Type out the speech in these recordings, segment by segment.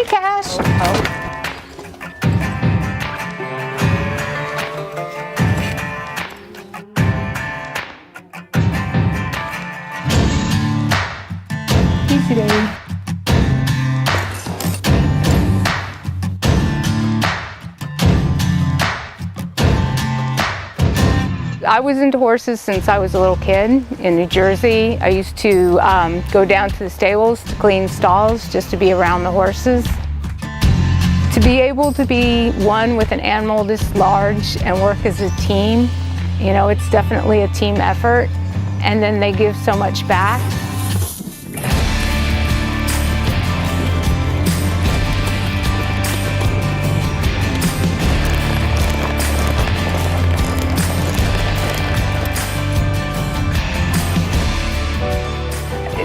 Hey, Cash. Oh. Easy, baby. I was into horses since I was a little kid in New Jersey. I used to go down to the stables to clean stalls just to be around the horses. To be able to be one with an animal this large and work as a team, you know, it's definitely a team effort, and then they give so much back.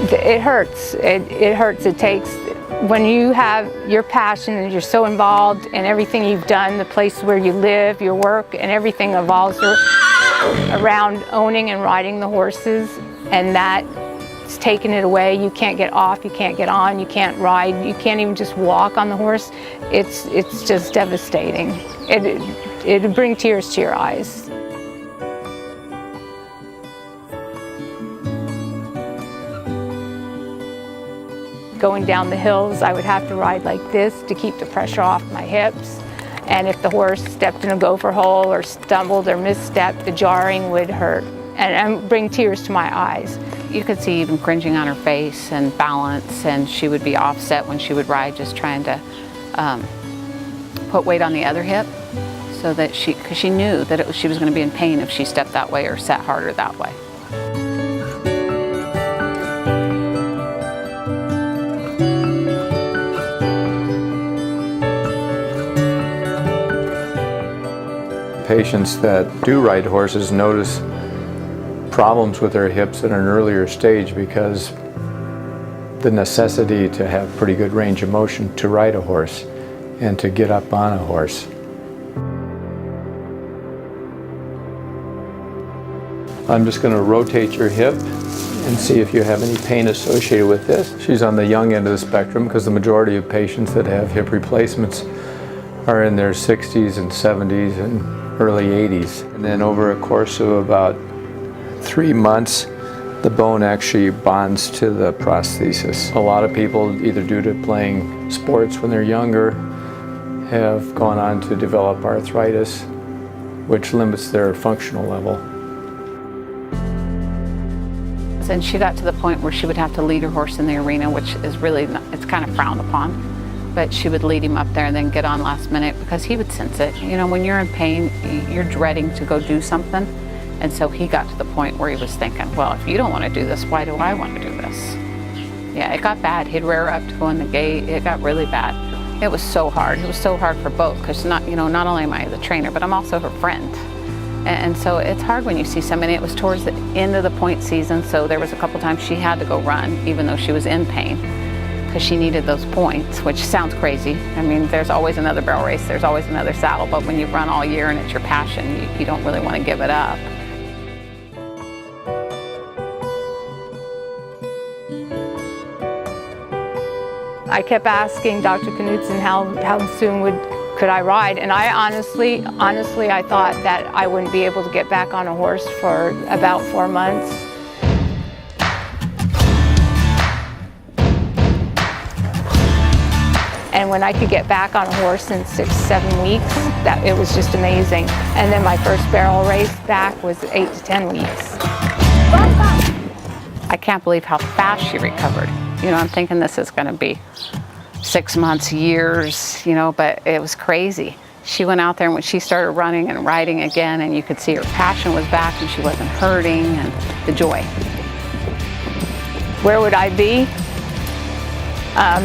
It hurts. It hurts. It takes, when you have your passion and you're so involved in everything you've done, the place where you live, your work, and everything evolves around owning and riding the horses, and that's taking it away. You can't get off, you can't get on, you can't ride, you can't even just walk on the horse. It's just devastating. It'd bring tears to your eyes. Going down the hills, I would have to ride like this to keep the pressure off my hips. And if the horse stepped in a gopher hole or stumbled or misstepped, the jarring would hurt and bring tears to my eyes. You could see even cringing on her face and balance, and she would be offset when she would ride, just trying to put weight on the other hip, so that because she knew that she was going to be in pain if she stepped that way or sat harder that way. Patients that do ride horses notice problems with their hips at an earlier stage because the necessity to have pretty good range of motion to ride a horse and to get up on a horse. I'm just going to rotate your hip and see if you have any pain associated with this. She's on the young end of the spectrum because the majority of patients that have hip replacements are in their 60s and 70s and early 80s. And then over a course of about 3 months, the bone actually bonds to the prosthesis. A lot of people, either due to playing sports when they're younger, have gone on to develop arthritis, which limits their functional level. And she got to the point where she would have to lead her horse in the arena, which is really, it's kind of frowned upon. But she would lead him up there and then get on last minute because he would sense it. You know, when you're in pain, you're dreading to go do something. And so he got to the point where he was thinking, well, if you don't want to do this, why do I want to do this? Yeah, it got bad. He'd rear up to go in the gate. It got really bad. It was so hard. It was so hard for both because not only am I the trainer, but I'm also her friend. And so it's hard when you see somebody. It was towards the end of the point season, so there was a couple times she had to go run, even though she was in pain, because she needed those points, which sounds crazy. I mean, there's always another barrel race, there's always another saddle, but when you run all year and it's your passion, you don't really want to give it up. I kept asking Dr. Knudsen how soon could I ride, and I honestly I thought that I wouldn't be able to get back on a horse for about 4 months. And when I could get back on a horse in 6-7 weeks, it was just amazing. And then my first barrel race back was 8 to 10 weeks. I can't believe how fast she recovered. You know, I'm thinking this is going to be 6 months, years, you know, but it was crazy. She went out there and when she started running and riding again, and you could see her passion was back and she wasn't hurting, and the joy. Where would I be?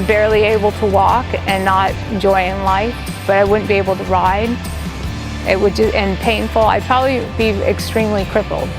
Barely able to walk and not enjoying life, but I wouldn't be able to ride. It would just, and painful. I'd probably be extremely crippled.